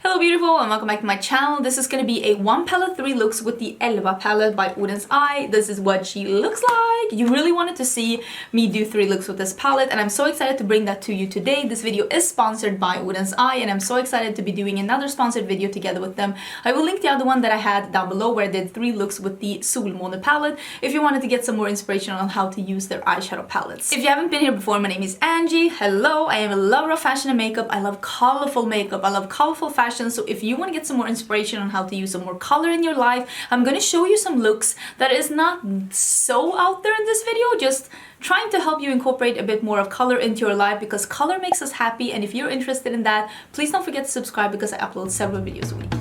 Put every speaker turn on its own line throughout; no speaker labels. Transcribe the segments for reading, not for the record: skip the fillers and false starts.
Hello beautiful and welcome back to my channel. This is going to be a 1 palette 3 looks with the Älva palette by Oden's Eye. This is what she looks like. You really wanted to see me do 3 looks with this palette and I'm so excited to bring that to you today. This video is sponsored by Oden's Eye and I'm so excited to be doing another sponsored video together with them. I will link the other one that I had down below where I did 3 looks with the Solmåne palette if you wanted to get some more inspiration on how to use their eyeshadow palettes. If you haven't been here before, my name is Angie. Hello, I am a lover of fashion and makeup. I love colorful makeup. I love colorful fashion. So if you want to get some more inspiration on how to use some more color in your life, I'm going to show you some looks that is not so out there in this video, just trying to help you incorporate a bit more of color into your life because color makes us happy. And if you're interested in that, please don't forget to subscribe because I upload several videos a week.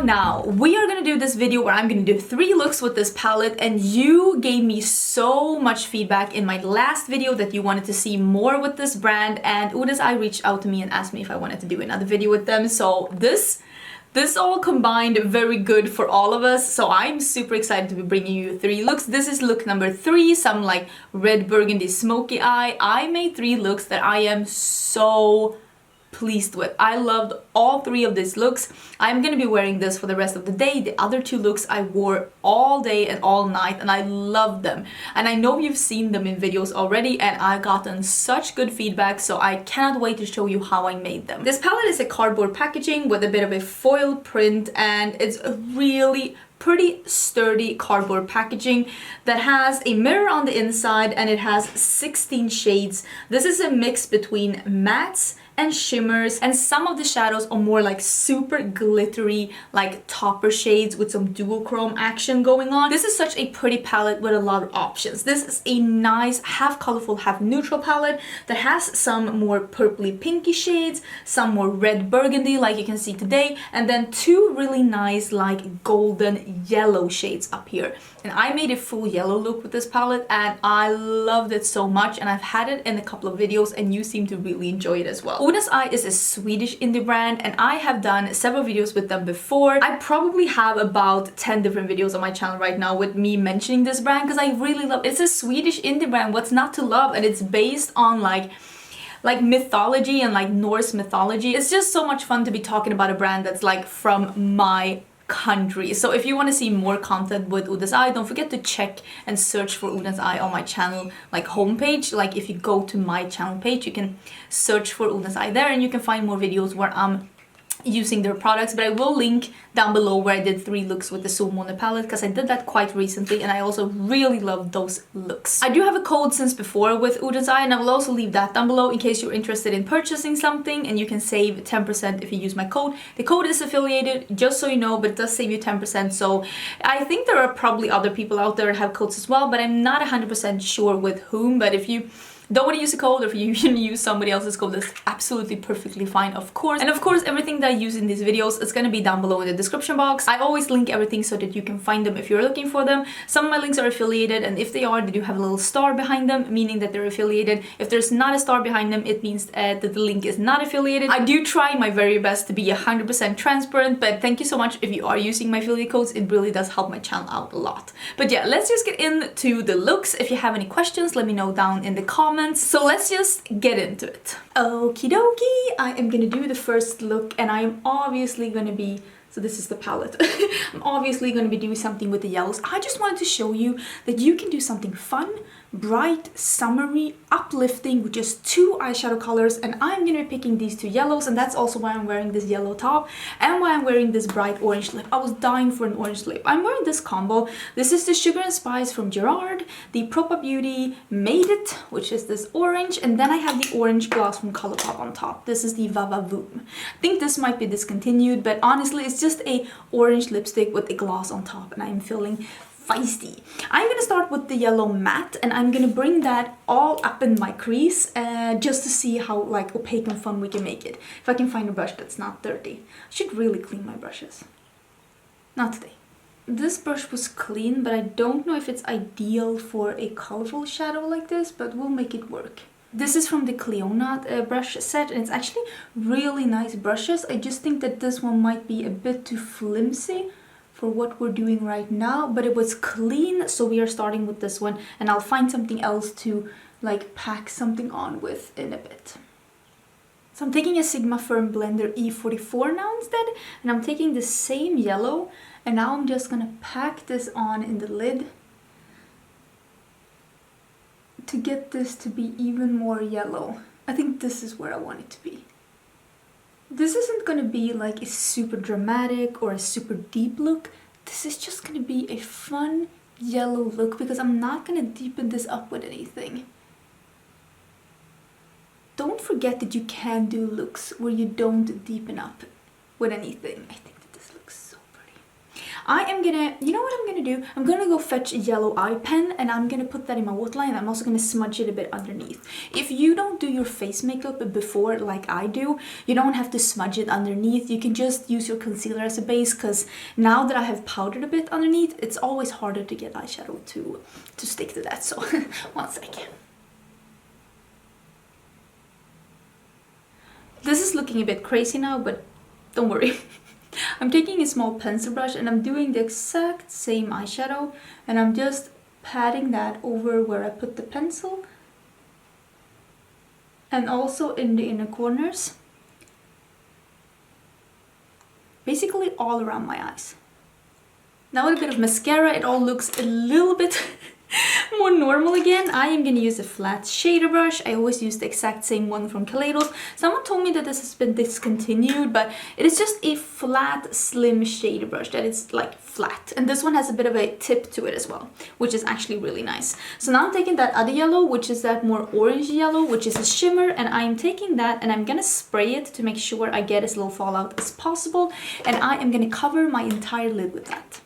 Now, we are gonna do this video where I'm gonna do 3 looks with this palette and you gave me so much feedback in my last video that you wanted to see more with this brand, and Oden's Eye reached out to me and asked me if I wanted to do another video with them. So this all combined very good for all of us, so I'm super excited to be bringing you 3 looks. This is look number 3, some like red burgundy smoky eye. I made 3 looks that I am so pleased with. I loved all 3 of these looks. I'm gonna be wearing this for the rest of the day. The other 2 looks I wore all day and all night and I love them. And I know you've seen them in videos already and I've gotten such good feedback, so I cannot wait to show you how I made them. This palette is a cardboard packaging with a bit of a foil print and it's a really pretty sturdy cardboard packaging that has a mirror on the inside and it has 16 shades. This is a mix between mattes and shimmers, and some of the shadows are more like super glittery, like topper shades with some dual chrome action going on. This is such a pretty palette with a lot of options. This is a nice half colorful, half neutral palette that has some more purpley pinky shades, some more red burgundy like you can see today, and then 2 really nice like golden yellow shades up here. And I made a full yellow look with this palette and I loved it so much, and I've had it in a couple of videos and you seem to really enjoy it as well. Oden's Eye is a Swedish indie brand and I have done several videos with them before. I probably have about 10 different videos on my channel right now with me mentioning this brand because I really love it. It's a Swedish indie brand, what's not to love? And it's based on like mythology and like Norse mythology. It's just so much fun to be talking about a brand that's like from my country. So if you want to see more content with Oden's Eye, don't forget to check and search for Oden's Eye on my channel like homepage. Like if you go to my channel page, you can search for Oden's Eye there and you can find more videos where I'm using their products, but I will link down below where I did 3 looks with the Solmåne palette because I did that quite recently and I also really love those looks. I do have a code since before with Oden's Eye and I will also leave that down below in case you're interested in purchasing something, and you can save 10% if you use my code. The code is affiliated, just so you know, but it does save you 10%, so I think there are probably other people out there that have codes as well, but I'm not 100% sure with whom. But if you don't want to use a code or if you can use somebody else's code, that's absolutely perfectly fine, of course. And of course, everything that I use in these videos is going to be down below in the description box. I always link everything so that you can find them if you're looking for them. Some of my links are affiliated, and if they are, they do have a little star behind them, meaning that they're affiliated. If there's not a star behind them, it means that the link is not affiliated. I do try my very best to be 100% transparent, but thank you so much if you are using my affiliate codes. It really does help my channel out a lot. But yeah, let's just get into the looks. If you have any questions, let me know down in the comments. So let's just get into it. Okie dokie, I am gonna do the first look and I'm obviously gonna be, so this is the palette. I'm obviously gonna be doing something with the yellows. I just wanted to show you that you can do something fun, bright, summery, uplifting with just 2 eyeshadow colors, and I'm gonna be picking these 2 yellows, and that's also why I'm wearing this yellow top and why I'm wearing this bright orange lip. I was dying for an orange lip. I'm wearing this combo. This is the Sugar and Spice from Gerard, the Propa Beauty Made It, which is this orange, and then I have the orange gloss from Colourpop on top. This is the Vava Voom. I think this might be discontinued, but honestly it's just a orange lipstick with a gloss on top and I'm feeling feisty. I'm gonna start with the yellow matte and I'm gonna bring that all up in my crease just to see how like opaque and fun we can make it. If I can find a brush that's not dirty. I should really clean my brushes. Not today. This brush was clean, but I don't know if it's ideal for a colorful shadow like this, but we'll make it work. This is from the Cleona brush set and it's actually really nice brushes. I just think that this one might be a bit too flimsy for what we're doing right now, but it was clean, so we are starting with this one and I'll find something else to like pack something on with in a bit. So I'm taking a Sigma Firm Blender E44 now instead, and I'm taking the same yellow, and now I'm just gonna pack this on in the lid to get this to be even more yellow. I think this is where I want it to be. This isn't gonna be like a super dramatic or a super deep look. This is just gonna be a fun yellow look because I'm not gonna deepen this up with anything. Don't forget that you can do looks where you don't deepen up with anything. I think that this looks so pretty. I am gonna, you know what I'm gonna do? I'm gonna go fetch a yellow eye pen and I'm gonna put that in my waterline. I'm also gonna smudge it a bit underneath. If you don't do your face makeup before like I do, you don't have to smudge it underneath. You can just use your concealer as a base, because now that I have powdered a bit underneath, it's always harder to get eyeshadow to stick to that. So one second. This is looking a bit crazy now, but don't worry. I'm taking a small pencil brush and I'm doing the exact same eyeshadow, and I'm just patting that over where I put the pencil and also in the inner corners. Basically all around my eyes. Now with a bit of mascara, it all looks a little bit more normal again. I am going to use a flat shader brush. I always use the exact same one from Kaleidos. Someone told me that this has been discontinued, but it is just a flat, slim shader brush that is like flat. And this one has a bit of a tip to it as well, which is actually really nice. So now I'm taking that other yellow, which is that more orange yellow, which is a shimmer, and I'm taking that and I'm going to spray it to make sure I get as little fallout as possible. And I am going to cover my entire lid with that.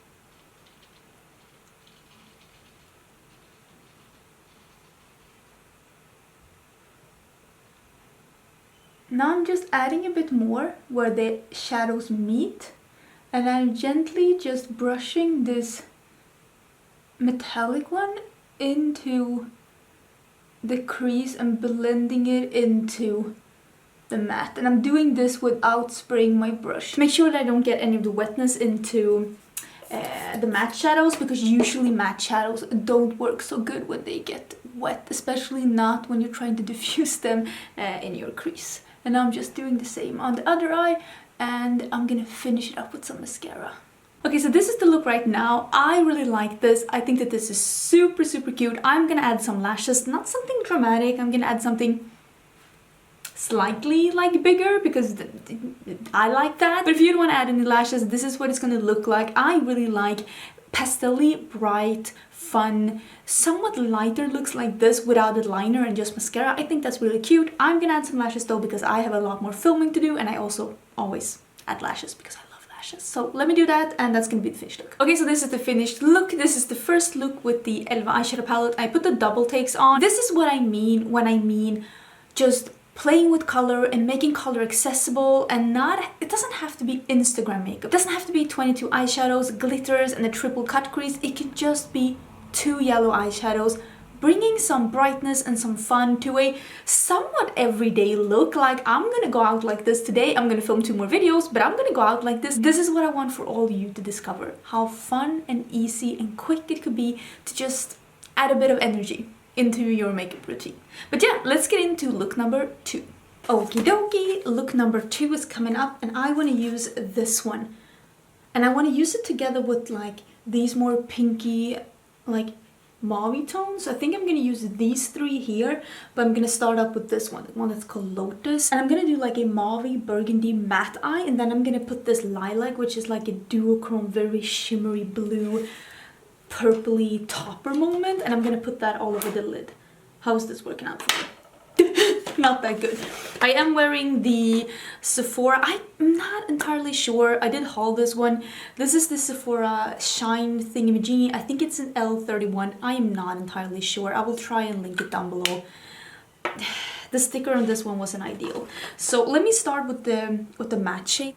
Now I'm just adding a bit more where the shadows meet, and I'm gently just brushing this metallic one into the crease and blending it into the matte. And I'm doing this without spraying my brush to make sure that I don't get any of the wetness into the matte shadows, because usually matte shadows don't work so good when they get wet, especially not when you're trying to diffuse them in your crease. And now I'm just doing the same on the other eye, and I'm gonna finish it up with some mascara. Okay, so this is the look right now. I really like this. I think that this is super, super cute. I'm gonna add some lashes, not something dramatic. I'm gonna add something slightly like bigger because I like that. But if you don't want to add any lashes, this is what it's gonna look like. I really like pastel-y, bright, fun, somewhat lighter looks like this without a liner and just mascara. I think that's really cute. I'm gonna add some lashes though because I have a lot more filming to do, and I also always add lashes because I love lashes. So let me do that, and that's gonna be the finished look. Okay, so this is the finished look. This is the first look with the Älva eyeshadow palette. I put the double takes on. This is what I mean when I mean just playing with color and making color accessible, and it doesn't have to be Instagram makeup. It doesn't have to be 22 eyeshadows, glitters, and a triple cut crease. It can just be 2 yellow eyeshadows, bringing some brightness and some fun to a somewhat everyday look. Like, I'm gonna go out like this today. I'm gonna film 2 more videos, but I'm gonna go out like this. This is what I want for all you to discover. How fun and easy and quick it could be to just add a bit of energy into your makeup routine. But yeah, let's get into look number 2. Okie dokie, look number 2 is coming up, and I want to use this one. And I want to use it together with like these more pinky, like mauve tones. So I think I'm going to use these 3 here, but I'm going to start up with this one, the one that's called Lotus. And I'm going to do like a mauve burgundy matte eye, and then I'm going to put this lilac, which is like a duochrome, very shimmery blue, purpley topper moment, and I'm gonna put that all over the lid. How is this working out for me? Not that good. I am wearing the Sephora. I'm not entirely sure. I did haul this one. This is the Sephora Shine Thingamajiggy. I think it's an L31. I am not entirely sure. I will try and link it down below. The sticker on this one wasn't ideal. So let me start with the matte shade.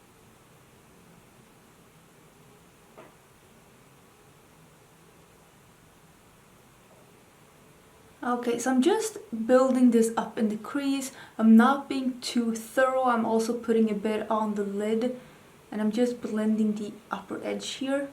Okay, so I'm just building this up in the crease. I'm not being too thorough. I'm also putting a bit on the lid, and I'm just blending the upper edge here.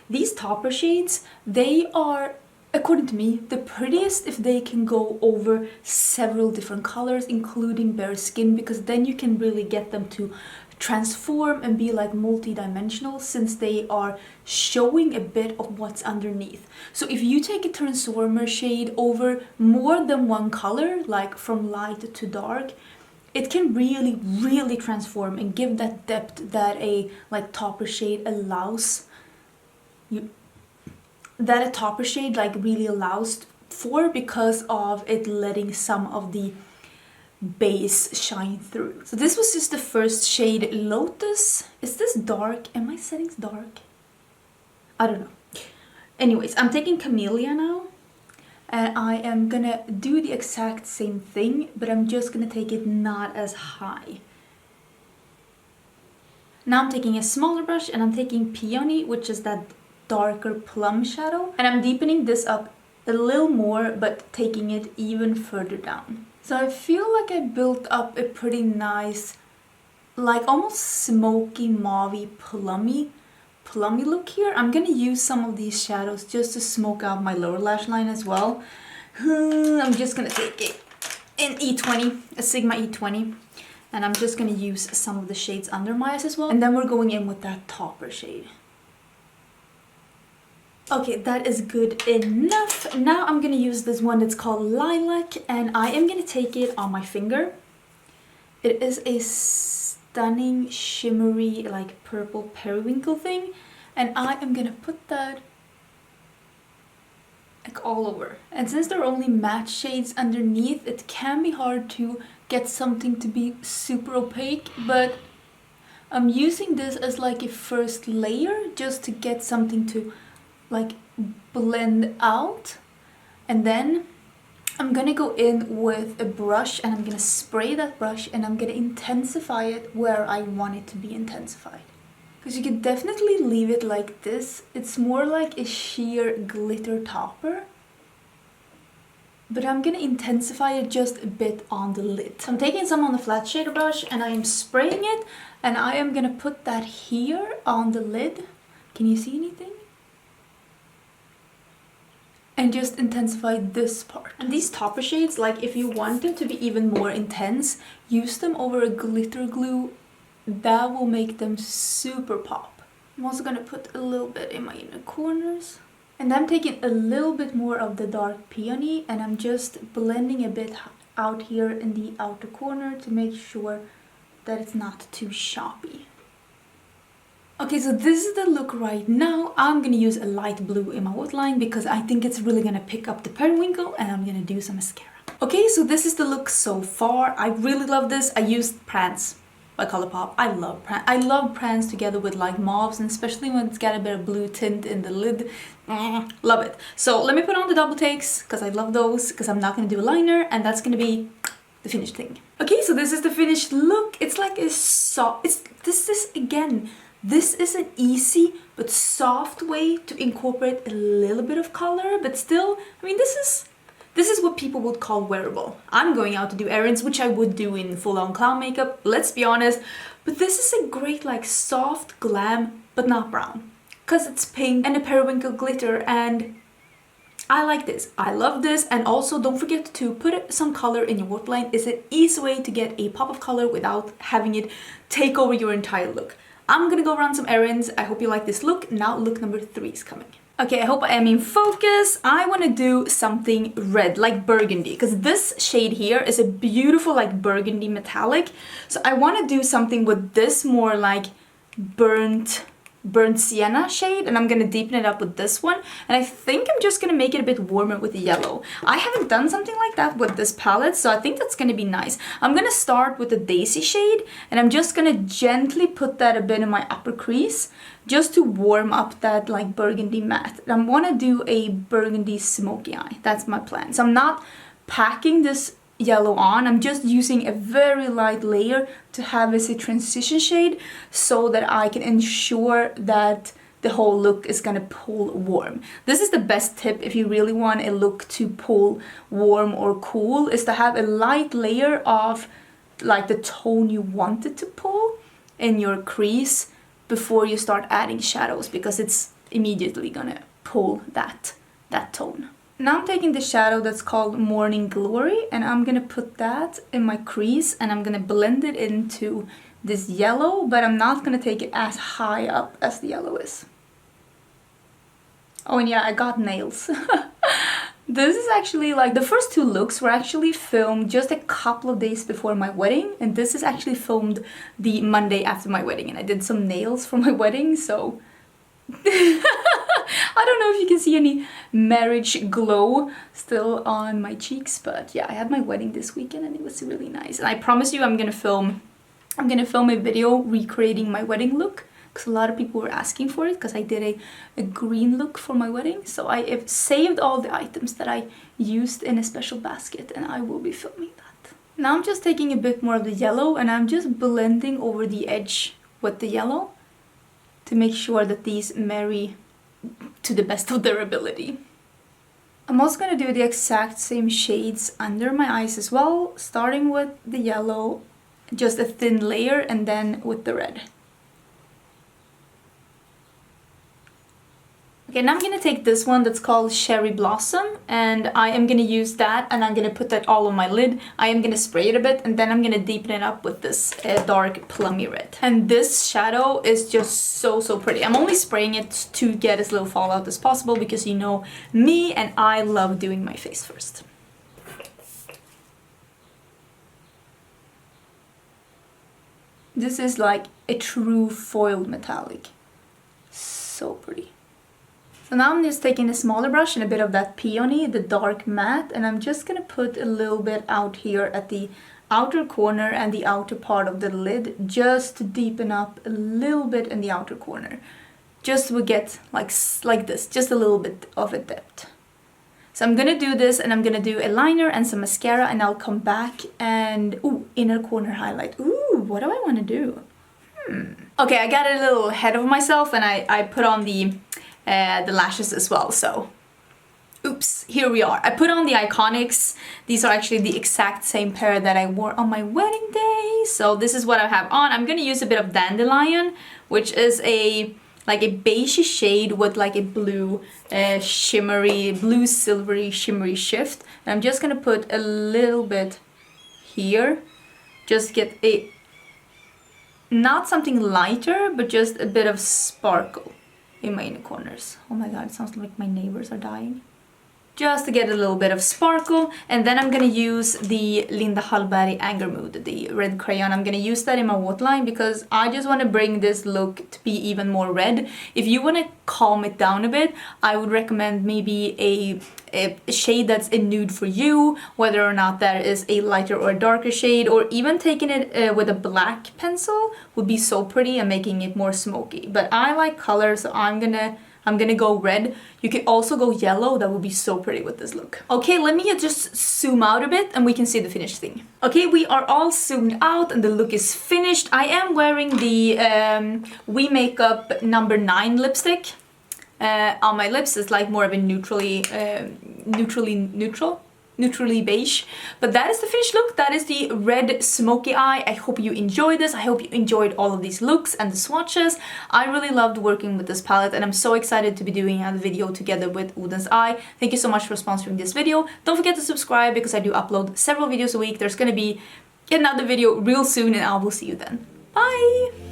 These topper shades, they are according to me, the prettiest if they can go over several different colors, including bare skin, because then you can really get them to transform and be like multi-dimensional, since they are showing a bit of what's underneath. So if you take a transformer shade over more than one color, like from light to dark, it can really transform and give that depth that a like topper shade allows you, that a topper shade like really allows for, because of it letting some of the base shine through. So this was just the first shade, Lotus. Is this dark? Am my settings dark? I don't know. Anyways, I'm taking Camellia now, and I am gonna do the exact same thing, but I'm just gonna take it not as high. Now I'm taking a smaller brush, and I'm taking Peony, which is that darker plum shadow, and I'm deepening this up a little more, but taking it even further down. So I feel like I built up a pretty nice, like almost smoky, mauvey, plummy look here. I'm gonna use some of these shadows just to smoke out my lower lash line as well. I'm just gonna take an E20, a Sigma E20, and I'm just gonna use some of the shades under my eyes as well. And then we're going in with that topper shade. Okay, that is good enough. Now I'm gonna use this one that's called Lilac, and I am gonna take it on my finger. It is a stunning, shimmery, like purple periwinkle thing, and I am gonna put that like all over. And since there are only matte shades underneath, it can be hard to get something to be super opaque, but I'm using this as like a first layer just to get something to like blend out. And then I'm gonna go in with a brush, and I'm gonna spray that brush, and I'm gonna intensify it where I want it to be intensified. Because you could definitely leave it like this. It's more like a sheer glitter topper, but I'm gonna intensify it just a bit on the lid. So I'm taking some on the flat shader brush, and I am spraying it, and I am gonna put that here on the lid. Can you see anything? And just intensify this part. And these topper shades, like if you want them to be even more intense, use them over a glitter glue. That will make them super pop. I'm also gonna put a little bit in my inner corners. And I'm taking a little bit more of the dark peony, and I'm just blending a bit out here in the outer corner to make sure that it's not too choppy. Okay, so this is the look right now. I'm gonna use a light blue in my waterline because I think it's really gonna pick up the periwinkle, and I'm gonna do some mascara. Okay, so this is the look so far. I really love this. I used Prance by Colourpop. I love Prance. I love Prance together with like mauves, and especially when it's got a bit of blue tint in the lid. Love it. So let me put on the double takes because I love those, because I'm not gonna do a liner, and that's gonna be the finished thing. Okay, so this is the finished look. It's like a soft, this is an easy but soft way to incorporate a little bit of color, but still, I mean, this is what people would call wearable. I'm going out to do errands, which I would do in full-on clown makeup, let's be honest, but this is a great like soft glam, but not brown, because it's pink and a periwinkle glitter, and I like this. I love this. And also don't forget to put some color in your waterline. It's an easy way to get a pop of color without having it take over your entire look. I'm gonna go run some errands. I hope you like this look. Now look number 3 is coming. Okay, I hope I am in focus. I want to do something red, like burgundy, because this shade here is a beautiful like burgundy metallic. So I want to do something with this more like burnt sienna shade, and I'm gonna deepen it up with this one, and I think I'm just gonna make it a bit warmer with the yellow. I haven't done something like that with this palette, so I think that's gonna be nice. I'm gonna start with the Daisy shade, and I'm just gonna gently put that a bit in my upper crease just to warm up that like burgundy matte. And I want to do a burgundy smoky eye. That's my plan. So I'm not packing this yellow on, I'm just using a very light layer to have as a transition shade so that I can ensure that the whole look is gonna pull warm. This is the best tip if you really want a look to pull warm or cool, is to have a light layer of like the tone you want it to pull in your crease before you start adding shadows, because it's immediately gonna pull that tone. Now I'm taking the shadow that's called Morning Glory, and I'm gonna put that in my crease, and I'm gonna blend it into this yellow, but I'm not gonna take it as high up as the yellow is. Oh, and yeah, I got nails. This is actually like, the first two looks were actually filmed just a couple of days before my wedding, and this is actually filmed the Monday after my wedding, and I did some nails for my wedding, so I don't know if you can see any marriage glow still on my cheeks, but yeah, I had my wedding this weekend and it was really nice. And I promise you I'm gonna film a video recreating my wedding look, because a lot of people were asking for it, because I did a green look for my wedding. So I have saved all the items that I used in a special basket, and I will be filming that. Now I'm just taking a bit more of the yellow and I'm just blending over the edge with the yellow to make sure that these marry to the best of their ability. I'm also going to do the exact same shades under my eyes as well, starting with the yellow, just a thin layer, and then with the red. Okay, now I'm going to take this one that's called Cherry Blossom, and I am going to use that, and I'm going to put that all on my lid. I am going to spray it a bit, and then I'm going to deepen it up with this dark plummy red. And this shadow is just so pretty. I'm only spraying it to get as little fallout as possible, because you know me, and I love doing my face first. This is like a true foiled metallic. So pretty. So now I'm just taking a smaller brush and a bit of that peony, the dark matte, and I'm just gonna put a little bit out here at the outer corner and the outer part of the lid, just to deepen up a little bit in the outer corner. Just to get like this, just a little bit of a depth. So I'm gonna do this, and I'm gonna do a liner and some mascara, and I'll come back and, ooh, inner corner highlight. Ooh, what do I wanna do? Okay, I got a little ahead of myself, and I put on the lashes as well, so oops, here we are. I put on the Iconics. These are actually the exact same pair that I wore on my wedding day, so this is what I have on. I'm gonna use a bit of Dandelion, which is like a beige shade with like a blue blue silvery shimmery shift, and I'm just gonna put a little bit here, just get a, not something lighter, but just a bit of sparkle in my inner corners. Oh my god, it sounds like my neighbors are dying. Just to get a little bit of sparkle, and then I'm gonna use the Linda Hallberg Anger Mood, the red crayon. I'm gonna use that in my waterline because I just want to bring this look to be even more red. If you want to calm it down a bit, I would recommend maybe a shade that's a nude for you, whether or not that is a lighter or a darker shade, or even taking it with a black pencil would be so pretty and making it more smoky. But I like color, so I'm gonna go red. You could also go yellow, that would be so pretty with this look. Okay, let me just zoom out a bit and we can see the finished thing. Okay, we are all zoomed out and the look is finished. I am wearing the We Makeup number 9 lipstick on my lips. It's like more of a neutrally beige, but that is the finished look. That is the red smoky eye. I hope you enjoyed this. I hope you enjoyed all of these looks and the swatches. I really loved working with this palette, and I'm so excited to be doing a video together with Oden's Eye. Thank you so much for sponsoring this video. Don't forget to subscribe because I do upload several videos a week. There's gonna be another video real soon, and I will see you then. Bye!